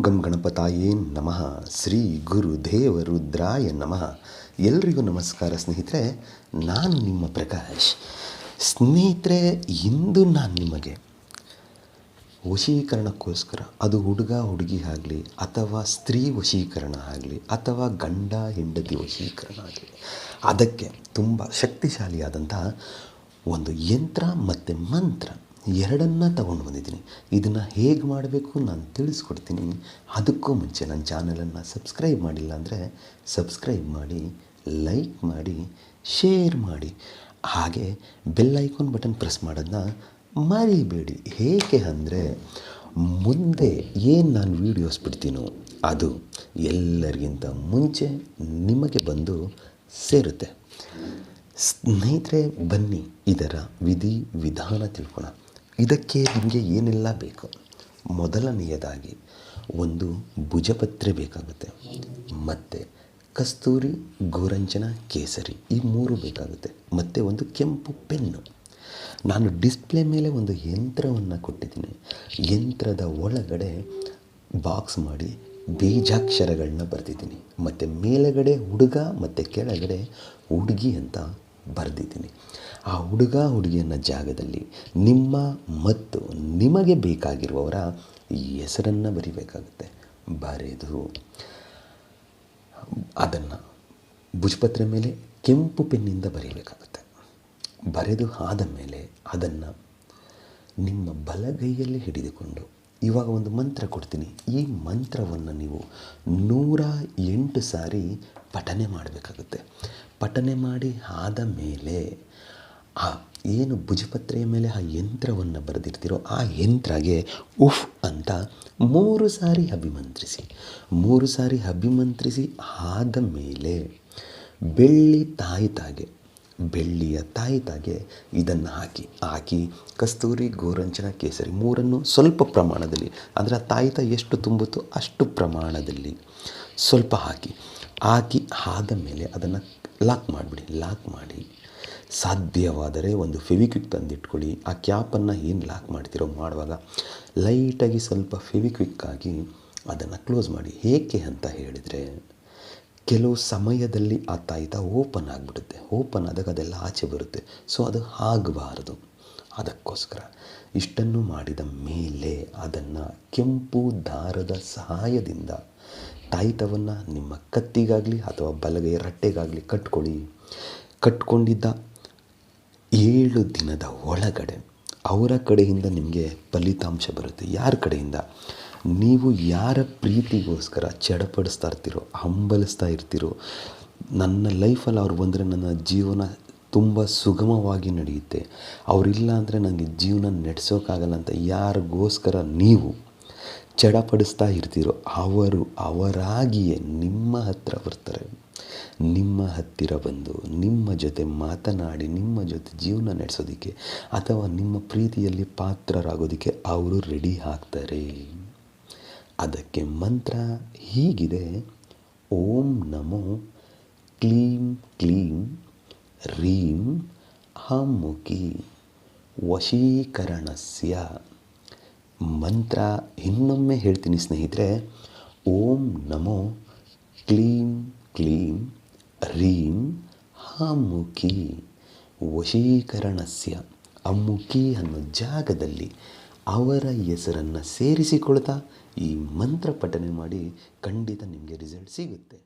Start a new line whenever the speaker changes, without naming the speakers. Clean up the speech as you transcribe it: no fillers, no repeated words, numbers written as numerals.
ಗಂ ಗಣಪತಾಯೇ ನಮಃ. ಶ್ರೀ ಗುರುದೇವ ರುದ್ರಾಯ ನಮಃ. ಎಲ್ರಿಗೂ ನಮಸ್ಕಾರ ಸ್ನೇಹಿತರೆ, ನಾನು ನಿಮ್ಮ ಪ್ರಕಾಶ್. ಸ್ನೇಹಿತರೆ, ಇಂದು ನಾನು ನಿಮಗೆ ವಶೀಕರಣಕ್ಕೋಸ್ಕರ, ಅದು ಹುಡುಗ ಹುಡುಗಿ ಆಗಲಿ ಅಥವಾ ಸ್ತ್ರೀ ವಶೀಕರಣ ಆಗಲಿ ಅಥವಾ ಗಂಡ ಹೆಂಡತಿ ವಶೀಕರಣ ಆಗಲಿ, ಅದಕ್ಕೆ ತುಂಬ ಶಕ್ತಿಶಾಲಿಯಾದಂಥ ಒಂದು ಯಂತ್ರ ಮತ್ತು ಮಂತ್ರ ಎರಡನ್ನ ತಗೊಂಡು ಬಂದಿದ್ದೀನಿ. ಇದನ್ನು ಹೇಗೆ ಮಾಡಬೇಕು ನಾನು ತಿಳಿಸ್ಕೊಡ್ತೀನಿ. ಅದಕ್ಕೂ ಮುಂಚೆ ನನ್ನ ಚಾನಲನ್ನು ಸಬ್ಸ್ಕ್ರೈಬ್ ಮಾಡಿಲ್ಲ ಅಂದರೆ ಸಬ್ಸ್ಕ್ರೈಬ್ ಮಾಡಿ, ಲೈಕ್ ಮಾಡಿ, ಶೇರ್ ಮಾಡಿ, ಹಾಗೆ ಬೆಲ್ ಐಕಾನ್ ಬಟನ್ ಪ್ರೆಸ್ ಮಾಡೋದನ್ನ ಮರಿಬೇಡಿ. ಹೇಗೆ ಅಂದರೆ ಮುಂದೆ ಏನು ನಾನು ವೀಡಿಯೋಸ್ ಬಿಡ್ತೀನೋ ಅದು ಎಲ್ಲರಿಗಿಂತ ಮುಂಚೆ ನಿಮಗೆ ಬಂದು ಸೇರುತ್ತೆ. ಸ್ನೇಹಿತರೆ, ಬನ್ನಿ ಇದರ ವಿಧಿ ವಿಧಾನ ತಿಳ್ಕೊಳ್ಳೋಣ. ಇದಕ್ಕೆ ನಿಮಗೆ ಏನೆಲ್ಲ ಬೇಕು? ಮೊದಲನೆಯದಾಗಿ ಒಂದು ಭುಜಪತ್ರೆ ಬೇಕಾಗುತ್ತೆ, ಮತ್ತು ಕಸ್ತೂರಿ, ಗೋರಂಚನ, ಕೇಸರಿ, ಈ ಮೂರು ಬೇಕಾಗುತ್ತೆ, ಮತ್ತು ಒಂದು ಕೆಂಪು ಪೆನ್ನು. ನಾನು ಡಿಸ್ಪ್ಲೇ ಮೇಲೆ ಒಂದು ಯಂತ್ರವನ್ನು ಕೊಟ್ಟಿದ್ದೀನಿ. ಯಂತ್ರದ ಒಳಗಡೆ ಬಾಕ್ಸ್ ಮಾಡಿ ಬೀಜಾಕ್ಷರಗಳನ್ನ ಬರೆದಿದ್ದೀನಿ, ಮತ್ತು ಮೇಲುಗಡೆ ಹುಡುಗ ಮತ್ತು ಕೆಳಗಡೆ ಹುಡುಗಿ ಅಂತ ಬರೆದಿದ್ದೀನಿ. ಆ ಹುಡುಗ ಹುಡುಗಿಯನ್ನ ಜಾಗದಲ್ಲಿ ನಿಮ್ಮ ಮತ್ತು ನಿಮಗೆ ಬೇಕಾಗಿರುವವರ ಹೆಸರನ್ನು ಬರಿಬೇಕಾಗುತ್ತೆ. ಬರೆದು ಅದನ್ನು ಭುಜಪತ್ರೆ ಮೇಲೆ ಕೆಂಪು ಪೆನ್ನಿಂದ ಬರೀಬೇಕಾಗುತ್ತೆ. ಬರೆದು ಆದ ಮೇಲೆ ಅದನ್ನು ನಿಮ್ಮ ಬಲಗೈಯಲ್ಲಿ ಹಿಡಿದುಕೊಂಡು, ಇವಾಗ ಒಂದು ಮಂತ್ರ ಕೊಡ್ತೀನಿ. ಈ ಮಂತ್ರವನ್ನು ನೀವು 108 ಸಾರಿ ಪಠನೆ ಮಾಡಬೇಕಾಗುತ್ತೆ. ಪಠನೆ ಮಾಡಿ ಆದ ಮೇಲೆ ಆ ಏನು ಭುಜಪತ್ರೆಯ ಮೇಲೆ ಆ ಯಂತ್ರವನ್ನು ಬರೆದಿರ್ತೀರೋ ಆ ಯಂತ್ರಗೆ ಉಫ್ ಅಂತ 3 ಸಾರಿ ಅಭಿಮಂತ್ರಿಸಿ. 3 ಸಾರಿ ಅಭಿಮಂತ್ರಿಸಿ ಆದ ಮೇಲೆ ಬೆಳ್ಳಿಯ ತಾಯಿತಾಗೆ ಇದನ್ನು ಹಾಕಿ ಕಸ್ತೂರಿ, ಗೋರಂಚನ, ಕೇಸರಿ ಮೂರನ್ನು ಸ್ವಲ್ಪ ಪ್ರಮಾಣದಲ್ಲಿ, ಅಂದರೆ ಆ ತಾಯಿತ ಎಷ್ಟು ತುಂಬುತ್ತೋ ಅಷ್ಟು ಪ್ರಮಾಣದಲ್ಲಿ ಸ್ವಲ್ಪ ಹಾಕಿ ಆದ ಮೇಲೆ ಅದನ್ನು ಲಾಕ್ ಮಾಡಿಬಿಡಿ. ಲಾಕ್ ಮಾಡಿ ಸಾಧ್ಯವಾದರೆ ಒಂದು ಫೆವಿಕ್ವಿಕ್ ತಂದಿಟ್ಕೊಳ್ಳಿ. ಆ ಕ್ಯಾಪನ್ನು ಏನು ಲಾಕ್ ಮಾಡ್ತಿರೋ ಮಾಡುವಾಗ ಲೈಟಾಗಿ ಸ್ವಲ್ಪ ಫೆವಿಕ್ವಿಕ್ಕಾಗಿ ಅದನ್ನು ಕ್ಲೋಸ್ ಮಾಡಿ. ಏಕೆ ಅಂತ ಹೇಳಿದರೆ, ಕೆಲವು ಸಮಯದಲ್ಲಿ ಆ ತಾಯಿತ ಓಪನ್ ಆಗಿಬಿಡುತ್ತೆ. ಓಪನ್ ಆದಾಗ ಅದೆಲ್ಲ ಆಚೆ ಬರುತ್ತೆ. ಸೊ ಅದು ಆಗಬಾರದು. ಅದಕ್ಕೋಸ್ಕರ ಇಷ್ಟನ್ನು ಮಾಡಿದ ಮೇಲೆ ಅದನ್ನು ಕೆಂಪು ದಾರದ ಸಹಾಯದಿಂದ ತಾಯಿತವನ್ನು ನಿಮ್ಮ ಕತ್ತಿಗಾಗಲಿ ಅಥವಾ ಬಲಗೈಯ ರಟ್ಟೆಗಾಗಲಿ ಕಟ್ಕೊಳ್ಳಿ. ಕಟ್ಕೊಂಡಿದ್ದ 7 ದಿನದ ಒಳಗಡೆ ಅವರ ಕಡೆಯಿಂದ ನಿಮಗೆ ಫಲಿತಾಂಶ ಬರುತ್ತೆ. ಯಾರ ಕಡೆಯಿಂದ? ನೀವು ಯಾರ ಪ್ರೀತಿಗೋಸ್ಕರ ಚಡಪಡಿಸ್ತಾ ಇರ್ತೀರೋ, ಹಂಬಲಿಸ್ತಾ ಇರ್ತೀರೋ, ನನ್ನ ಲೈಫಲ್ಲಿ ಅವ್ರು ಬಂದರೆ ನನ್ನ ಜೀವನ ತುಂಬ ಸುಗಮವಾಗಿ ನಡೆಯುತ್ತೆ, ಅವರಿಲ್ಲ ಅಂದರೆ ನನಗೆ ಜೀವನ ನಡೆಸೋಕ್ಕಾಗಲ್ಲ ಅಂತ ಯಾರಿಗೋಸ್ಕರ ನೀವು ಚಡಪಡಿಸ್ತಾ ಇರ್ತೀರೋ ಅವರಾಗಿಯೇ ನಿಮ್ಮ ಹತ್ತಿರ ಬರ್ತಾರೆ. ನಿಮ್ಮ ಹತ್ತಿರ ಬಂದು ನಿಮ್ಮ ಜೊತೆ ಮಾತನಾಡಿ ನಿಮ್ಮ ಜೊತೆ ಜೀವನ ನಡೆಸೋದಕ್ಕೆ ಅಥವಾ ನಿಮ್ಮ ಪ್ರೀತಿಯಲ್ಲಿ ಪಾತ್ರರಾಗೋದಕ್ಕೆ ಅವರು ರೆಡಿ ಆಗ್ತಾರೆ. ಅದಕ್ಕೆ ಮಂತ್ರ ಹೀಗಿದೆ: ಓಂ ನಮೋ ಕ್ಲೀಂ ಕ್ಲೀಂ ರೀಂ ಹಮುಖಿ ವಶೀಕರಣಸ್ಯ. ಮಂತ್ರ ಇನ್ನೊಮ್ಮೆ ಹೇಳ್ತೀನಿ ಸ್ನೇಹಿತರೆ. ಓಂ ನಮೋ ಕ್ಲೀಂ ಕ್ಲೀಂ ರೀಂ ಹಮುಖಿ ವಶೀಕರಣಸ್ಯ. ಅಮುಖಿ ಅನ್ನೋ ಜಾಗದಲ್ಲಿ ಅವರ ಹೆಸರನ್ನು ಸೇರಿಸಿಕೊಳ್ತಾ ಈ ಮಂತ್ರ ಪಠನೆ ಮಾಡಿ, ಖಂಡಿತ ನಿಮಗೆ ರಿಸಲ್ಟ್ ಸಿಗುತ್ತೆ.